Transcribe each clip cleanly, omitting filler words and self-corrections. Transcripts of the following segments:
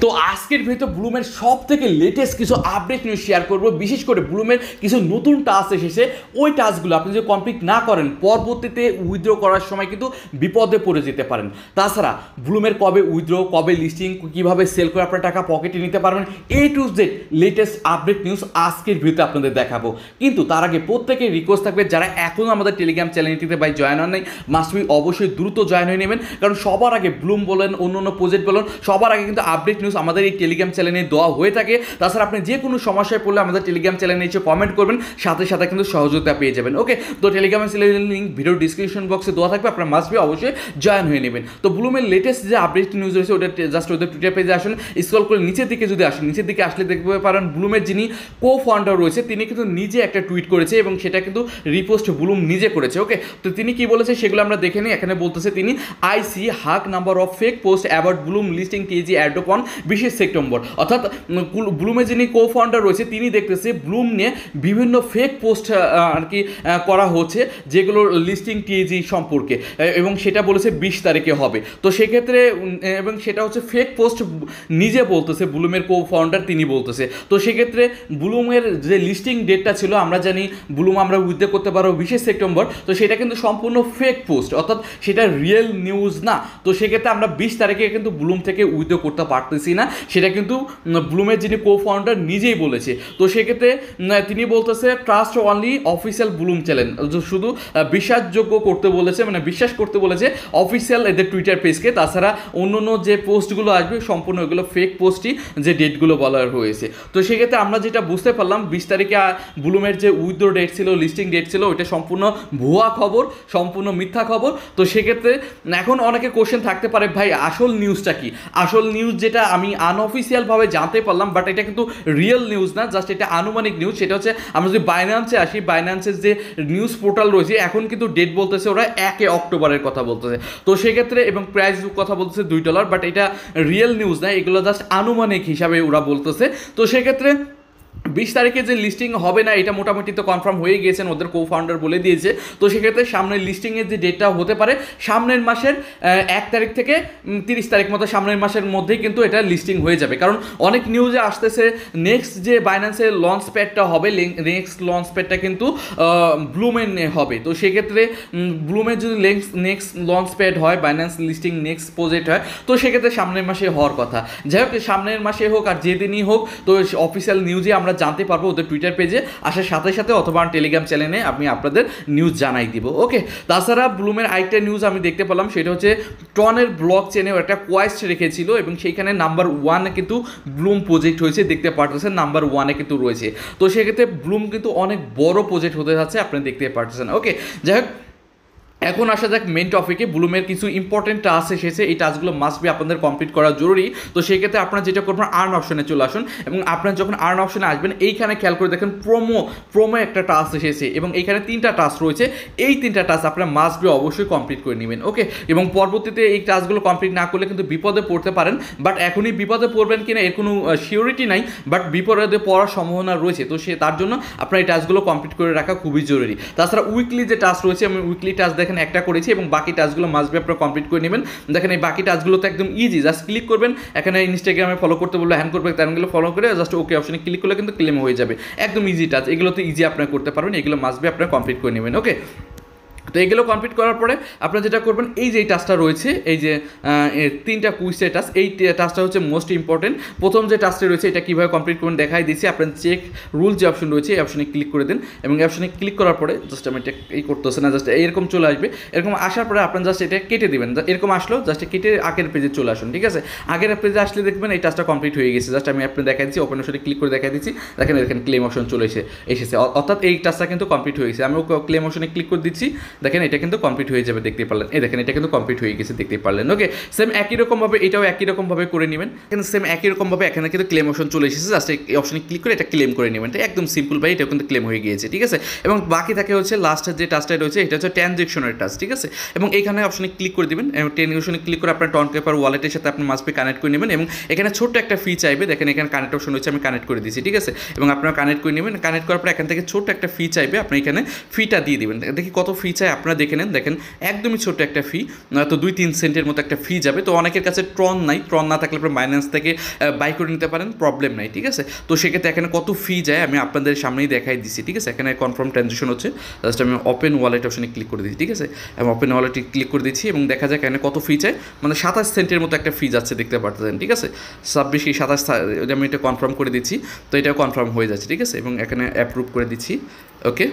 তো আজকের ভিডিওতে ব্লুমের সব থেকে লেটেস্ট কিছু আপডেট নিউজ শেয়ার করব। বিশেষ করে ব্লুমের কিছু নতুন টাস্ক এসেছে, ওই টাস্কগুলো আপনি যদি কমপ্লিট না করেন পরবর্তীতে উইথড্র করার সময় কিন্তু বিপদে পড়ে যেতে পারেন। তাছাড়া ব্লুমের কবে উইথড্র, কবে লিস্টিং, কীভাবে সেল করে আপনার টাকা পকেটে নিতে পারবেন, to Z latest update news আজকের ভিডিওতে আপনাদের দেখাবো। কিন্তু তার আগে প্রত্যেকের রিকোয়েস্ট থাকবে, যারা এখনও আমাদের টেলিগ্রাম চ্যানেলটিতে ভাই জয়েন হন নাই, মাস্ট বি অবশ্যই দ্রুত জয়েন হয়ে নেবেন। কারণ সবার আগে ব্লুম বলেন, অন্য প্রজেক্ট বলেন, সবার আগে কিন্তু আপডেট নিউজ আমাদের এই টেলিগ্রাম চ্যানেলে দেওয়া হয়ে থাকে। তাছাড়া আপনি যে কোনো সমস্যায় পড়লে আমাদের টেলিগ্রাম চ্যানেলে এসে কমেন্ট করবেন, সাথে সাথে কিন্তু সহযোগিতা পেয়ে যাবেন। ওকে, তো টেলিগ্রাম চ্যানেলের লিঙ্ক ভিডিও ডিসক্রিপশন বক্সে দেওয়া থাকবে, আপনার মাস্ট বি অবশ্যই জয়েন হয়ে নেবেন। তো ব্লুমের লেটেস্ট যে আপডেট নিউজ রয়েছে ওটা জাস্ট ওদের টুইটার পেজে আসেন, স্ক্রল করে নিচের দিকে যদি আসেন, নিচের দিকে আসলে দেখতে পারেন ব্লুমের যিনি কো ফাউন্ডার রয়েছে তিনি কিন্তু নিজে একটা টুইট করেছে এবং সেটা কিন্তু রিপোস্ট ব্লুম নিজে করেছে। ওকে, তো তিনি কি বলেছে সেগুলো আমরা দেখে নিই। এখানে বলতেছে তিনি, I see huge number of fake post about Bloom listing TG airdrop on 20 September. অর্থাৎ ব্লুমের যিনি কো ফাউন্ডার রয়েছে তিনি দেখতেছে ব্লুম নিয়ে বিভিন্ন ফেক পোস্ট আর কি করা হচ্ছে, যেগুলো লিস্টিং টিজি সম্পর্কে, এবং সেটা বলেছে 20 তারিখে হবে। তো সেক্ষেত্রে এবং সেটা হচ্ছে ফেক পোস্ট নিজে বলতেছে, ব্লুমের কো ফাউন্ডার তিনি বলতেছে। তো সেক্ষেত্রে ব্লুমের যে লিস্টিং ডেটটা ছিল, আমরা জানি ব্লুম আমরা উইথড্র করতে পারবো 20 সেপ্টেম্বর, তো সেটা কিন্তু সম্পূর্ণ ফেক পোস্ট, অর্থাৎ সেটা রিয়েল নিউজ না। তো সেক্ষেত্রে আমরা 20 তারিখে কিন্তু ব্লুম থেকে উইথড্র করতে পারতেছি না, সেটা কিন্তু ব্লুমের যিনি কো ফাউন্ডার নিজেই বলেছে। তো সেক্ষেত্রে তিনি বলতেছে trust only official Bloom channel, শুধু বিশ্বাসযোগ্য করতে বলেছে, মানে বিশ্বাস করতে বলেছে অফিসিয়াল এদের টুইটার পেজকে। তাছাড়া অন্য যে পোস্টগুলো আসবে সম্পূর্ণ ওইগুলো ফেক পোস্টই, যে ডেটগুলো বলা হয়েছে। তো সেক্ষেত্রে আমরা যেটা বুঝতে পারলাম 20 তারিখে ব্লুমের যে উইথড্র ডেট ছিল, লিস্টিং ডেট ছিল, ওইটা সম্পূর্ণ ভুয়া খবর, সম্পূর্ণ মিথ্যা খবর। তো সেক্ষেত্রে এখন অনেকে কোশ্চেন থাকতে পারে, ভাই আসল নিউজটা কি? আসল নিউজ যেটা আমি আনঅফিসিয়ালভাবে জানতে পারলাম, বাট এটা কিন্তু রিয়েল নিউজ না, জাস্ট এটা আনুমানিক নিউজ। সেটা হচ্ছে আমরা যদি বাইন্যান্সে আসি, বাইন্যান্সের যে নিউজ পোর্টাল রয়েছে এখন কিন্তু ডেট বলতেছে ওরা 1 অক্টোবরের কথা বলতেছে। তো সেক্ষেত্রে এবং প্রাইস কথা বলতেছে $2, বাট এটা রিয়েল নিউজ না, এগুলো জাস্ট আনুমানিক হিসাবে ওরা বলতেছে। তো সেক্ষেত্রে 20 তারিখে যে লিস্টিং হবে না এটা মোটামুটি তো কনফার্ম হয়ে গিয়েছেন, ওদের কো ফাউন্ডার বলে দিয়েছে। তো সেক্ষেত্রে সামনের লিস্টিংয়ের যে ডেটটা হতে পারে সামনের মাসের 1 তারিখ থেকে 30 তারিখ মতো, সামনের মাসের মধ্যেই কিন্তু এটা লিস্টিং হয়ে যাবে। কারণ অনেক নিউজে আসতেছে নেক্সট যে বাইন্যান্সের লঞ্চ প্যাডটা হবে, নেক্সট লঞ্চ প্যাডটা কিন্তু ব্লুমের হবে। তো সেক্ষেত্রে ব্লুমের যদি নেক্সট লঞ্চ প্যাড হয়, বাইন্যান্স লিস্টিং নেক্সট প্রজেক্ট হয়, তো সেক্ষেত্রে সামনের মাসে হওয়ার কথা। যাই হোক, সামনের মাসে হোক আর যেদিনই হোক, তো অফিসিয়াল নিউজে আমরা জানতে পারবো ওদের টুইটার পেজে আসার সাথে সাথে, অথবা টেলিগ্রাম চ্যানেলে আমি আপনাদের নিউজ জানাই দিব। ওকে, তাছাড়া ব্লুমের আরেকটা নিউজ আমি দেখতে পেলাম, সেটা হচ্ছে টনের ব্লক চেনেও একটা কোয়েস্ট রেখেছিল এবং সেইখানে নাম্বার 1-এ কিন্তু ব্লুম প্রজেক্ট হয়েছে, দেখতে পারতেছেন নাম্বার 1-এ কিন্তু রয়েছে। তো সেক্ষেত্রে ব্লুম কিন্তু অনেক বড় প্রজেক্ট হতে যাচ্ছে, আপনি দেখতে পারতেছেন। ওকে, যাই হোক, এখন আসা যাক মেন টপিকে। ব্লুমের কিছু ইম্পর্টেন্ট টাস্ক এসেছে, এই টাস্কগুলো মাস্ট বি আপনাদের কমপ্লিট করা জরুরি। তো সেক্ষেত্রে আপনারা যেটা করবেন, আর্ন অপশনে চলে আসুন এবং আপনারা যখন আর্ন অপশনে আসবেন এইখানে খেয়াল করে দেখেন প্রোমো একটা টাস্ক এসেছে এবং এইখানে 3টা টাস্ক রয়েছে। এই 3টা টাস্ক আপনারা মাস্ট বি অবশ্যই কমপ্লিট করে নেবেন। ওকে, এবং পরবর্তীতে এই টাস্কগুলো কমপ্লিট না করলে কিন্তু বিপদে পড়তে পারেন। বাট এখনই বিপদে পড়বেন কিনা এর কোনো সিওরিটি নাই, বাট বিপদে পড়ার সম্ভাবনা রয়েছে। তো তার জন্য আপনার এই টাস্কগুলো কমপ্লিট করে রাখা খুবই জরুরি। তাছাড়া উইকলি যে টাস্ক রয়েছে, আমি উইকলি টাস্ক দেখেন একটা করেছি এবং বাকি টাস্কগুলো মাস্ট বি আপনারা কমপ্লিট করে নেবেন। দেখেন এই বাকি টাস্কগুলো তো একদম ইজি, জাস্ট ক্লিক করবেন, এখানে ইনস্টাগ্রামে ফলো করতে বললে হ্যান্ড করবে, তেমনগুলো ফলো করে জাস্ট ওকে অপশনে ক্লিক করলে কিন্তু ক্লেম হয়ে যাবে। একদম ইজি টাস্ক, এগুলো তো ইজি আপনারা করতে পারবেন, এগুলো মাস্ট বি আপনারা কমপ্লিট করে নেবেন। ওকে, তো এগুলো কমপ্লিট করার পরে আপনারা যেটা করবেন, এই যে টাস্কটা রয়েছে, এই যে 3টা কুইজের টাস্ক, এই টাস্কটা হচ্ছে মোস্ট ইম্পর্টেন্ট। প্রথম যে টাস্কটা রয়েছে এটা কীভাবে কমপ্লিট করবেন দেখাই দিচ্ছি। আপনার চেক রুল যে অপশন রয়েছে এই অপশনে ক্লিক করে দিন এবং এই অপশনে ক্লিক করার পরে জাস্ট আমি এটা এই করতেছে না, জাস্ট এরকম চলে আসবে। এরকম আসার পরে আপনার জাস্ট এটা কেটে দেবেন, এরকম আসলো জাস্ট কেটে আগের পেজে চলে আসুন। ঠিক আছে, আগের পেজে আসলে দেখবেন এই টাস্কটা কমপ্লিট হয়ে গেছে। জাস্ট আমি আপনার দেখাই দিচ্ছি, ওপেন অপশনে ক্লিক করে দেখাই দিচ্ছি, দেখেন এখানে ক্লেম অপশন চলে এসেছে, অর্থাৎ এই টাস্কটা কিন্তু কমপ্লিট হয়ে গেছে। আমি ক্লেম অপশনে ক্লিক করে দিচ্ছি, দেখেন এটা কিন্তু কমপ্লিট হয়ে যাবে, দেখতে পারলেন। এই দেখেন এটা কিন্তু কমপ্লিট হয়ে গেছে, দেখতে পারলেন। ওকে, সেম একই রকমভাবে এটাও একই রকমভাবে করে নেবেন, কিন্তু সেম একই রকমভাবে এখানে কিন্তু ক্লেম অপশন চলে এসেছে, জাস্ট এই অপশনে ক্লিক করে এটা ক্লেম করে নেবেন। এটা একদম সিম্পল ভাই, এটাও কিন্তু ক্লেম হয়ে গিয়েছে। ঠিক আছে, এবং বাকি থাকে হচ্ছে লাস্টের যে টাস্কটা রয়েছে, এটা হচ্ছে ট্রানজ্যাকশনের টাস্ক। ঠিক আছে, এবং এখানে অপশনে ক্লিক করে দিবেন, ট্রানজ্যাকশনে ক্লিক করে আপনার টন পেপার ওয়ালেটের সাথে আপনি মাস্ট বি কানেক্ট করে নেবেন এবং এখানে ছোট্ট একটা ফি চাইবে, দেখেন এখানে কানেক্ট অপশন হচ্ছে, আমি কানেক্ট করে দিয়েছি। ঠিক আছে, এবং আপনারা কানেক্ট করে নেবেন, কানেক্ট করার পর এখান থেকে ছোট্ট একটা ফি চাইবে, আপনি এখানে ফিটা দিয়ে দিবেন। দেখি কত ফি চাই চাই আপনারা দেখে নেন, দেখেন একদমই ছোট্ট একটা ফি, তো 2-3 সেন্টের মতো একটা ফি যাবে। তো অনেকের কাছে ট্রন নাই, ট্রন না থাকলে আপনার বাইন্যান্স থেকে বাই করে নিতে পারেন, প্রবলেম নাই, ঠিক আছে। তো সেক্ষেত্রে এখানে কত ফি যায় আমি আপনাদের সামনেই দেখাই দিচ্ছি, ঠিক আছে। এখানে কনফার্ম ট্রানজেকশন হচ্ছে, জাস্ট আমি ওপেন ওয়ালেট অপশনে ক্লিক করে দিচ্ছি, ঠিক আছে। আমি ওপেন ওয়ালেটে ক্লিক করে দিচ্ছি এবং দেখা যায় এখানে কত ফি চায়, মানে 27 সেন্টের মতো একটা ফি যাচ্ছে দেখতে পাচ্ছেন, ঠিক আছে। 27 আমি এটা কনফার্ম করে দিচ্ছি, তো এটাও কনফার্ম হয়ে যাচ্ছে, ঠিক আছে। এবং এখানে অ্যাপ্রুভ করে দিচ্ছি, ওকে।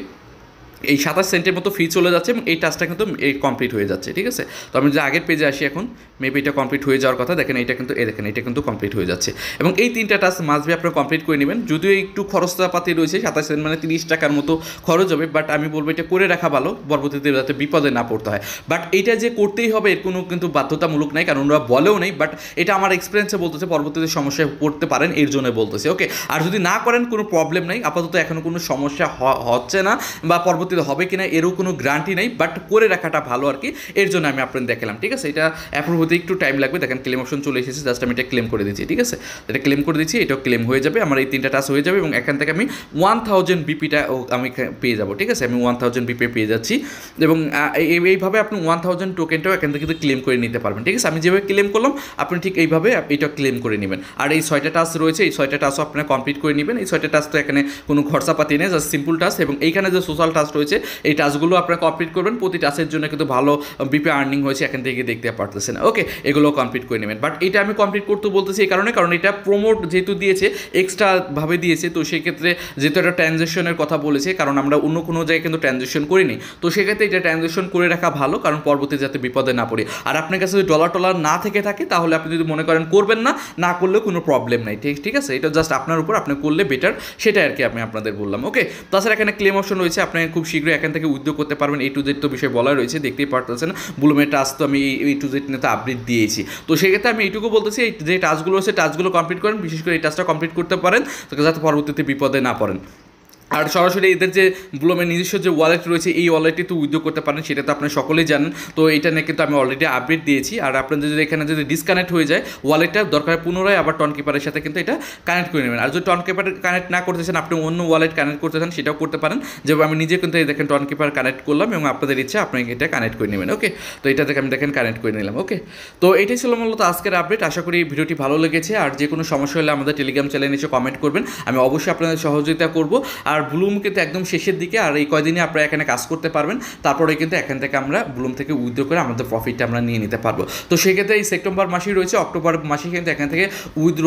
এই 27 সেন্টের মতো ফি চলে যাচ্ছে এবং এই টাস্কটা কিন্তু এই কমপ্লিট হয়ে যাচ্ছে, ঠিক আছে। তো আমি যে আগের পেজে আসি এখন, মেবি এটা কমপ্লিট হয়ে যাওয়ার কথা, দেখেন এটা কিন্তু দেখেন এটা কিন্তু কমপ্লিট হয়ে যাচ্ছে। এবং এই 3টা টাস্ক মাস্ট বি আপনারা কমপ্লিট করে নেবেন, যদিও একটু খরচপাতি রয়েছে, 27 সেন্ট মানে 30 টাকার মতো খরচ হবে, বাট আমি বলবো এটা করে রাখা ভালো, পরবর্তীতে যাতে বিপদে না পড়তে হয়। বাট এটা যে করতেই হবে এর কোনো কিন্তু বাধ্যতামূলক নাই, কারণ ওরা বলেও নেই, বাট এটা আমার এক্সপিরিয়েন্সে বলতেছে, পরবর্তীতে সমস্যায় পড়তে পারেন এর জন্য বলতেছে, ওকে। আর যদি না করেন কোনো প্রবলেম নাই, আপাতত এখনও কোনো সমস্যা হচ্ছে না, বা পরবর্তীতে হবে কিনা এরও কোনো গ্যারান্টি নেই, বাট করে রাখাটা ভালো আর কি, এর জন্য আমি আপনাদের দেখালাম, ঠিক আছে। এটা অ্যাপ্রুভ হতে একটু টাইম লাগবে, দেখেন ক্লেম অপশন চলে এসেছে, জাস্ট আমি এটা ক্লেম করে দিচ্ছি, ঠিক আছে। এটা ক্লেম করে দিচ্ছি, এটাও ক্লেম হয়ে যাবে, আমার এই 3টা টাস্ক হয়ে যাবে এবং এখান থেকে আমি 1000 বিপিটা আমি পেয়ে যাবো, ঠিক আছে। আমি 1000 বিপি পেয়ে যাচ্ছি এবং এইভাবে আপনি 1000 টোকেনটাও এখান থেকে কিন্তু ক্লেম করে নিতে পারবেন, ঠিক আছে। আমি যেভাবে ক্লেম করলাম আপনি ঠিক এইভাবে এটা ক্লেম করে নেবেন। আর এই 6টা টাস্ক রয়েছে, এই 6টা টাস্কও আপনারা কমপ্লিট করে নেবেন। এই 6টা টাস্ক তো এখানে কোনো খরচাপাতি নেই, জাস্ট সিম্পল টাস্ক। এবং এইখানে যে সোশ্যাল টাস্ক রয়েছে এই টাস্কগুলো আপনারা কমপ্লিট করবেন, প্রতি টাস্কের জন্য কিন্তু ভালো বিপি আর্নিং হয়েছে এখান থেকে দেখতে পারতেছেন, ওকে। এগুলো কমপ্লিট করে নেবেন। বাট এটা আমি কমপ্লিট করতে বলতেছি এই কারণে, কারণ এটা প্রমোট যেহেতু দিয়েছে, এক্সট্রাভাবে দিয়েছে, তো সেক্ষেত্রে যেহেতু একটা ট্রানজ্যাকশনের কথা বলেছে, কারণ আমরা অন্য কোনো জায়গায় কিন্তু ট্রানজ্যাকশন করিনি, তো সেক্ষেত্রে এটা ট্রানজ্যাকশন করে রাখা ভালো, কারণ পরবর্তী যাতে বিপদে না পড়ে। আর আপনার কাছে যদি ডলার টলার না থেকে থাকে তাহলে আপনি যদি মনে করেন করবেন না, না করলেও কোনো প্রবলেম নাই, ঠিক আছে। এটা জাস্ট আপনার উপর, আপনি করলে বেটার, সেটাই আর কি আমি আপনাদের বললাম, ওকে। তাছাড়া এখানে ক্লেম অপশন রয়েছে, আপনি খুব শীঘ্রই এখান থেকে উইথড্র করতে পারবেন। A to Z তো বিষয় বলা রয়েছে, দেখতেই পারতেছেন। ব্লুমের টাস্ক তো আমি A to Z নিয়ে তো আপডেট দিয়েছি, তো সেক্ষেত্রে আমি এইটুকু বলতেছি, এই যে টাস্কগুলো আছে টাস্কগুলো কমপ্লিট করেন, বিশেষ করে এই টাস্কটা কমপ্লিট করতে পারেন যাতে পরবর্তীতে বিপদে না পড়েন। আর সরাসরি এদের যে ব্লুমের নিজস্ব যে ওয়ালেট রয়েছে এই ওয়ালেটে তো উইথড্র করতে পারেন, সেটা তো আপনারা সকলেই জানেন। তো এটা নিয়ে কিন্তু আমি অলরেডি আপডেট দিয়েছি। আর আপনাদের যদি এখানে যদি ডিসকানেক্ট হয়ে যায় ওয়ালেটটা, দরকার পুনরায় আবার টনকিপারের সাথে কিন্তু এটা কানেক্ট করে নেবেন। আর যদি টনকিপার কানেক্ট না করতে চান, আপনি অন্য ওয়ালেট কানেক্ট করতে চান, সেটাও করতে পারেন। যেভাবে আমি নিজে কিন্তু এই দেখেন টনকিপার কানেক্ট করলাম এবং আপনাদের ইচ্ছা আপনি এটা কানেক্ট করে নেবেন, ওকে। তো এটা থেকে আমি দেখেন কানেক্ট করে নিলাম, ওকে। তো এটাই ছিল মূলত আজকের আপডেট। আশা করি ভিডিওটি ভালো লেগেছে। আর যে কোনো সমস্যা হলে আমাদের টেলিগ্রাম চ্যানেলে এসে কমেন্ট করবেন, আমি অবশ্যই আপনাদের সহযোগিতা করব। আর ব্লুম কিন্তু একদম শেষের দিকে, আর এই কয়দিনে আপনারা এখানে কাজ করতে পারবেন, তারপরে কিন্তু এখান থেকে আমরা ব্লুম থেকে উইথড্র করে আমাদের প্রফিটটা আমরা নিয়ে নিতে পারবো। তো সেক্ষেত্রে এই সেপ্টেম্বর মাসেই রয়েছে, অক্টোবর মাসে কিন্তু এখান থেকে উইথড্র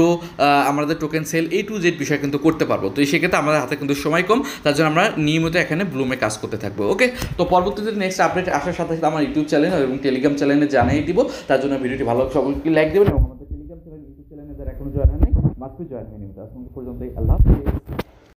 আমাদের token sale A to Z বিষয় কিন্তু করতে পারবো। তো সেক্ষেত্রে আমাদের হাতে কিন্তু সময় কম, তার জন্য আমরা নিয়মিত এখানে ব্লুমে কাজ করতে থাকবো, ওকে। তো পরবর্তীতে নেক্সট আপডেট আসার সাথে সাথে আমার ইউটিউব চ্যানেল এবং টেলিগ্রাম চ্যানেলে জানিয়ে দিব। তার জন্য ভিডিওটি ভালো সকলকে লাইক দেবেন এবং আমাদের টেলিগ্রাম চ্যানেল ইউটিউব চ্যানেলে যারা এখনো জয়েন হয়নি মাস্ট জয়েন হয়ে নেবেন। আজকে পর্যন্তই, আল্লাহ।